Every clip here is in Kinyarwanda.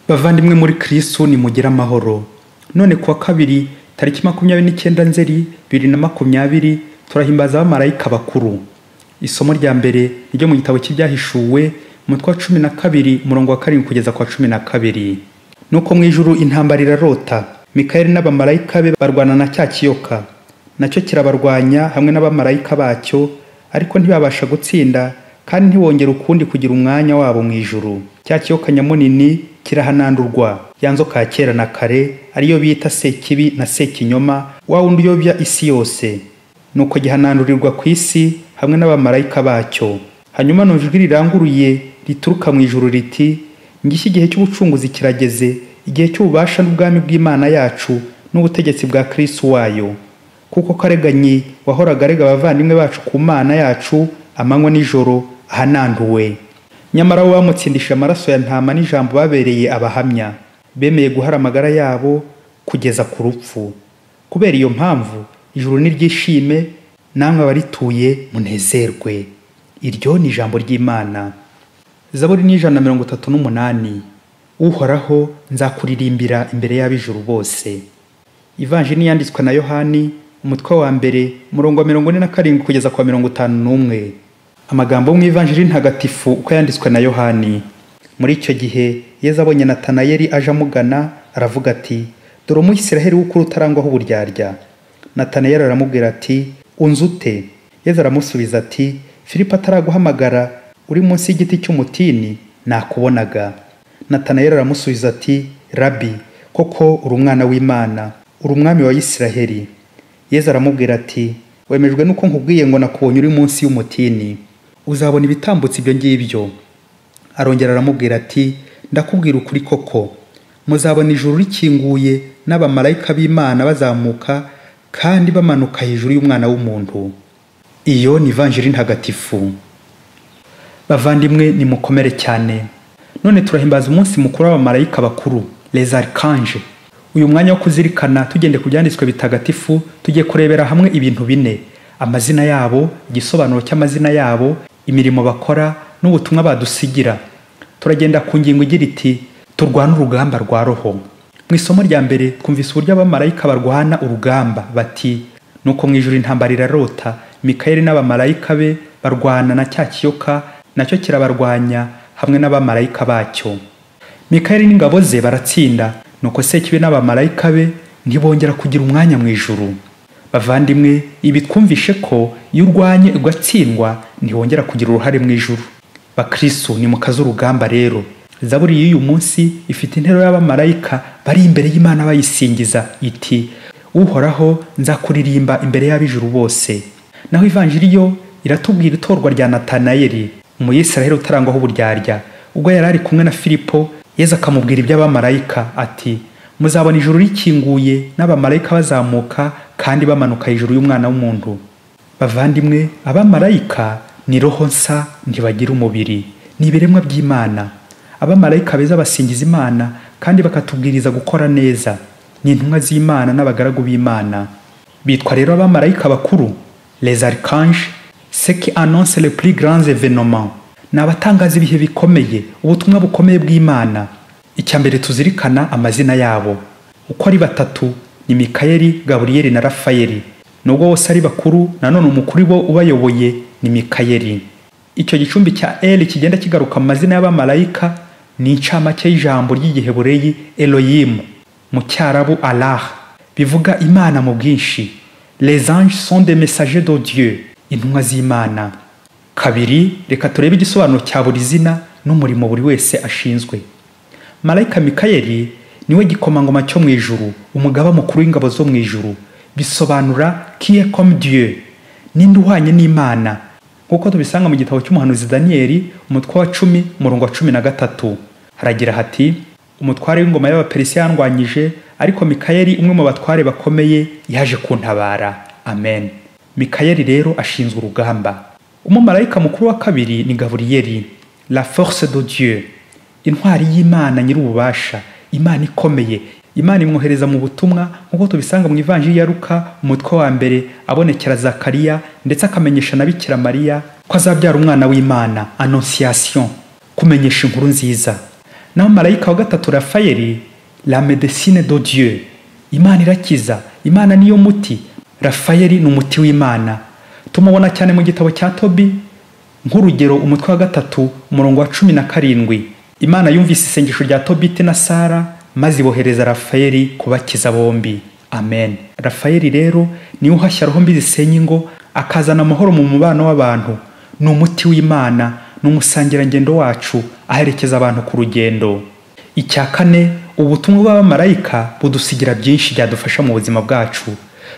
Bavandimwe muri Kristo ni mugira amahoro. None kuwa kabiri tariki 29 Nzeri 2020 turahimbaza abamarayika bakuru. Isomo rya mbere ryo mu gitabo cy'ibyahishuwe umutwe wa 12 umurongo wa 7 kugeza kwa 12. Nuko mu ijuru intambara irarota, Mikayeli n'abamarayika be barwana na cya kiyoka, nacyo kirabarwanya hamwe n'abamarayika bacyo, ariko ntibabasha gutsinda kandi ntiwongera ukundi kugira umwanya wabo mu ijuru. Cya kiyoka nyamunini kirahanandurwa, ya nzoka ya kera na kare ariyo bita Sekibi na Sekinyoma, wa wundi uyobya isi yose. Nuko gihanandurirwa ku isi hamwe n'abamarayika bacyo. Hanyuma numva ijwi riranguruye rituruka mu ijuru riti, ngishye igihe cy'ubucunguzi kirageze, igihe cy'ububasha n'ubwami bw'Imana yacu n'ubutegetsi bwa Kristo wayo. Kuko kareganyi wahoraga arega abavandimwe bacu ku Mana yacu amanywa n'ijoro ahananduwe. Nyamara bo bamutsindisha amaraso ya ntama n'ijambo babereye abahamya, bemeye guhara amagara yabo kugeza ku rupfu. Kubera iyo mpamvu ijuru niryishime, namwe abarituye munezerwe. Iryo ni ijambo ry'Imana. Zaburi ni 138. Uhoraho nzakuririmbira imbere y'ab'ijuru bose. Ivanjili yanditswe na Yohani umutwe wa mbere umurongo wa 47 kugeza kwa 51. Amagambo mu Ivanjili ntagatifu uko yanditswe na Yohani. Muri icyo gihe Yesu abonye Natanayeli aje amugana, aravuga ati, dore Umwisiraheli w'ukuri utarangwaho uburyarya. Natanayeli aramubwira ati, unzute? Yesu aramusubiza ati, Filipo ataraguhamagara uri munsi y'igiti cy'umutini nakubonaga. Natanayeli aramusubiza ati, Rabi, koko uri umwana w'Imana, uri umwami wa Isiraheli. Yesu aramubwira ati, wemejwe nuko nkubwiye ngo nakubonye uri munsi y'umutini, uzabona ibitambutse ibyo ngibyo. Arongera aramubwira ati, ndakubwira ukuri koko, muzabona ijuru rikinguye n'abamarayika b'Imana bazamuka kandi bamanuka hejuru y'umwana w'umuntu. Iyo ni Ivanjili ntagatifu. Bavandimwe ni mukomere cyane. None turahimbaza umunsi mukuru w'abamarayika bakuru, les archanges. Uyu mwanya wo kuzirikana tugende ku byanditswe bitagatifu, tugiye kurebera hamwe ibintu bine: amazina yabo, igisobanuro cy'amazina yabo, imirimo bakora n'ubutumwa badusigira. Turagenda ku ngingo igira iti, turwana urugamba rwa roho. Mu isomo rya mbere twumvise uburyo abamarayika barwana urugamba, bati, nuko mu ijuru intambara irarota, Mikayeli n'abamarayika be barwana na cya kiyoka, nacyo kirabarwanya hamwe n'abamarayika bacyo. Mikayeli n'ingabo ze baratsinda, nuko Sekibi n'abamarayika be ntibongera kugira umwanya mu ijuru. Bavandimwe, ibi twumvishe ko iyo urwanye ugatsindwa ntiwongera kugira uruhare mu ijuru. Bakristo ni mukaze urugamba rero. Zaburi y'uyu munsi ifite intero y'abamarayika bari imbere y'Imana bayisingiza iti, Uhoraho nzakuririmba imbere y'ab'ijuru bose. Naho Ivanjili yo iratubwira itorwa rya Natanayeli, Umuyisiraheli utarangwaho uburyarya. Ubwo yari ari kumwe na Filipo, Yesu akamubwira iby'abamarayika ati, muzabona ijuru rikinguye n'abamarayika bazamuka kandi bamanuka hejuru y'umwana w'umuntu. Bavandimwe, abamarayika ni roho nsa, ntibagira umubiri, ni ibiremwa by'Imana. Abamarayika beza basingiza Imana kandi bakatubwiriza gukora neza, ni intumwa z'Imana n'abagaragu b'Imana. Bitwa rero abamarayika bakuru, les archanges, ceux qui annoncent les plus grands événements. Ni abatangaza ibihe bikomeye, ubutumwa bukomeye bw'Imana. Icyambere tuzirikana amazina yabo. Uko ari batatu ni Mikayeli, Gabriyeli na Rafayeli. Nubwo bose ari bakuru, nanone umukuru bo ubayoboye ni Mikayeli. Icyo gicumbi cya Eli kigenda kigaruka mu mazina y'abamarayika ni incamake y'ijambo ry'Igihebureyi Elohim, mu Cyarabu Allah, bivuga Imana mu bwinshi. Les anges sont des messagers de Dieu, intumwa z'Imana. Kabiri, reka turebe igisobanuro cya buri zina n'umurimo buri wese ashinzwe. Marayika Mikayeli niwe gikomangoma cyo mu ijuru, umugaba mukuru w'ingabo zo mu ijuru. Bisobanura qui est comme Dieu, ninde uhwanye n'Imana, nk'uko tubisanga mu gitabo cy'umuhanuzi Daniyeli umutwe wa 10 umurongo wa 13. Haragira hati, umutware w'ingoma y'Abaperisiya yandwanyije, ariko Mikayeli umwe mu batware bakomeye yaje kuntabara. Amen. Mikayeli rero ashinzwe urugamba. Umumarayika mukuru wa kabiri ni Gabriyeli, la force de Dieu, intwari y'Imana nyir'ububasha, Imana ikomeye. Imana imwohereza mu butumwa nk'uko tubisanga mu Ivanjili ya Luka umutwe wa mbere, abonekera Zakariya ndetse akamenyesha na Bikira Mariya ko azabyara umwana w'Imana, annonciation, kumenyesha inkuru nziza. naho marayika wa gatatu Rafayeli, la médecine de Dieu, Imana irakiza, Imana niyo muti. Rafayeli ni umuti w'Imana. Tumubona cyane mu gitabo cya Tobi nk'urugero umutwe wa 3 umurongo wa 17. Imana yumvise isengesho rya Tobiti na Sara maze ibohereza Rafayeli kubakiza bombi. Amen. Rafayeli rero ni uhashya roho mbi zisenya ingo, akazana amahoro mu mubano w'abantu. Ni umuti w'Imana, ni umusangirangendo wacu aherekeza abantu ku rugendo. Icya kane, ubutumwa bw'abamarayika budusigira byinshi byadufasha mu buzima bwacu.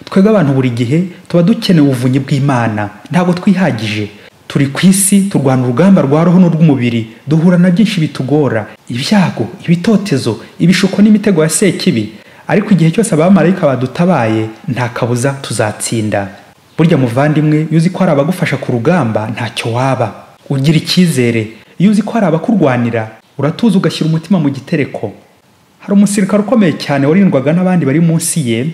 Twebwe abantu buri gihe tuba dukeneye ubuvunyi bw'Imana, ntabwo twihagije. Turi ku isi turwana urugamba rwa roho n'urw'umubiri, duhura na byinshi bitugora, ibyago, ibitotezo, ibishuko n'imitego ya sekibi. Ariko igihe cyose abamarayika badutabaye, nta kabuza tuzatsinda. Burya muvandimwe, iyo uzi ko hari abagufasha ku rugamba ntacyo waba. Ugira icyizere. Iyo uzi ko hari abakurwanira, uratuza ugashyira umutima mu gitereko. Hari umusirikare ukomeye cyane warindwaga n'abandi bari munsi ye,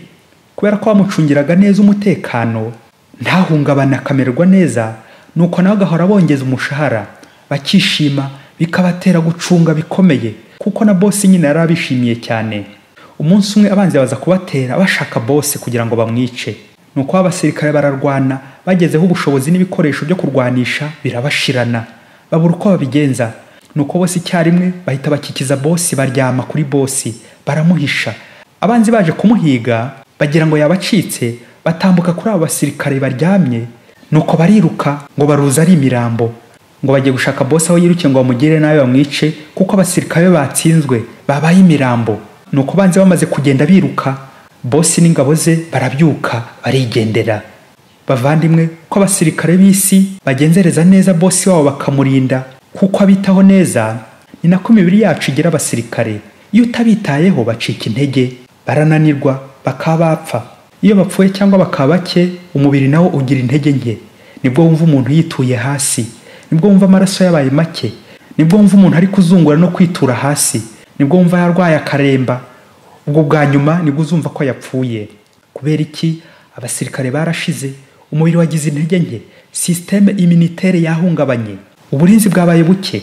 kubera ko bamucungiraga neza umutekano, ntahungabana akamererwa neza, nuko nawe agahora bongeza umushahara, bakishima, bikabatera gucunga bikomeye, kuko na boss nyine yari abishimiye cyane. Umunsi umwe abanzi baza kubatera bashaka boss kugira ngo bamwice, nuko abasirikare bararwana, bagezeho ubushobozi n'ibikoresho byo kurwanisha birabashirana, babura uko babigenza. Nuko bose icyarimwe bahita bakikiza boss, baryama kuri boss, baramuhisha. Abanzi baje kumuhiga bagira ngo yabacitse, batambuka kuri abo basirikare baryamye, nuko bariruka ngo baruza ari imirambo, ngo bagiye gushaka boss aho yiruke ngo bamugire nawe bamwice, kuko abasirikare batsinzwe babaye imirambo. Nuko banze bamaze kugenda biruka, boss n'ingabo ze barabyuka barigendera. Bavandimwe, ko abasirikare b'isi bagenzereza neza boss wabo bakamurinda, kuko abitaho neza, ni nako imibiri yacu igira abasirikare. Iyo utabitayeho bacika intege, barananirwa, bakabapfa. Iyo bapfuye cyangwa bakabake, umubiri nawo ugira intege nke. Nibwo wumva umuntu yituye hasi, nibwo wumva amaraso yabaye make, nibwo wumva umuntu ari kuzungura no kwitura hasi, nibwo wumva yarwaye akaremba. Ubwo bwa nyuma nibwo uzumva ko yapfuye. Kubera iki? Abasirikare barashize, umubiri wagize intege nke, systeme immunitaire yahungabanye, uburinzi bwabaye buke.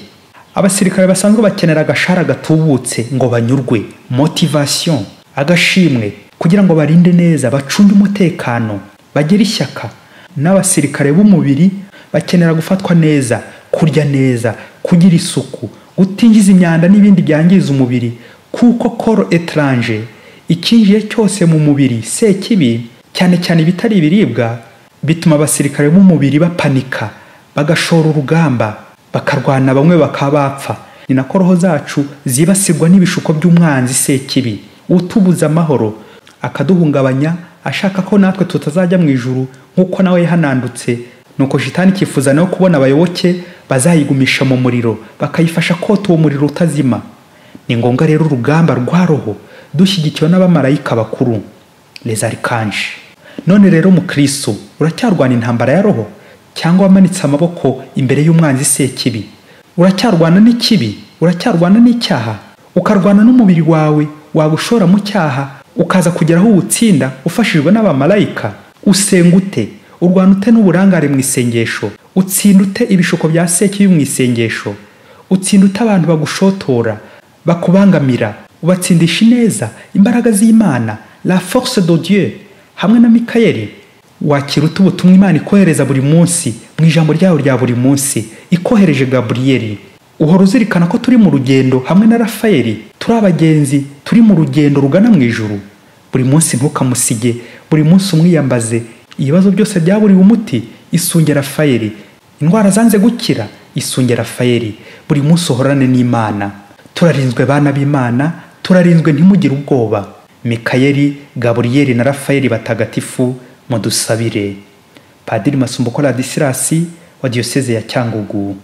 Abasirikare basanzwe bakenera agashara gatubutse ngo banyurwe, motivation, agashimwe, kugira ngo barinde neza, bacunge umutekano, bagire ishyaka. N'abasirikare b'umubiri bakenera gufatwa neza, kurya neza, kugira isuku, gutinjiza imyanda n'ibindi byangiza umubiri, kuko corps étranger, ikinjiye cyose mu mubiri sekibi, cyane cyane bitari ibiribwa, bituma abasirikare b'umubiri bapanika, bagashora urugamba, bakarwana, bamwe bakabapfa. Ni nako roho zacu zibasirwa n'ibishuko by'umwanzi sekibi, utubuza amahoro, akaduhungabanya, ashaka ko natwe tutazajya mu ijuru nkuko nawe yahanandutse. Nuko shitani kifuza nayo kubona abayoboke bazayigumisha mu muriro, bakayifasha kota uwo muriro utazima. Ni ngombwa rero urugamba rwa roho dushyigikiwe n'abamarayika bakuru, les archanges. None rero mu Kristo uracyarwana intambara ya roho, cyangwa wamanitse amaboko imbere y'umwanzi sekibi? Uracyarwana n'ikibi, uracyarwana n'icyaha, ukarwana n'umubiri wawe wagushora mu cyaha, ukaza kugeraho ubutsinda ufashijwe n'abamarayika? Usenga ute? Urwana ute n'uburangare mu isengesho? Utsinda ute ibishuko bya sekibi mu isengesho? Utsinda ute abantu bagushotora, bakubangamira? Ubatsindisha neza imbaraga z'Imana, la force de Dieu, hamwe na Mikayeli. Wakira ute ubutumwa Imana ikohereza buri munsi mu ijambo ryayo rya buri munsi, ikohereje Gabriyeli? Uhora uzirikana ko turi mu rugendo hamwe na Rafayeli, turi abagenzi, turi mu rugendo rugana mu ijuru. Buri munsi ntukamusige, buri munsi umwiyambaze. Ibibazo byose byaburiwe umuti, isunge Rafayeli. Indwara zanze gukira, isunge Rafayeli. Buri munsi uhorane n'Imana. Turarinzwe bana b'Imana, turarinzwe, ntimugire ubwoba. Mikayeli, Gabriyeli na Rafayeli batagatifu, mudusabire. Padiri Masumbuko Ladisirasi wa Diocese ya Cyangugu.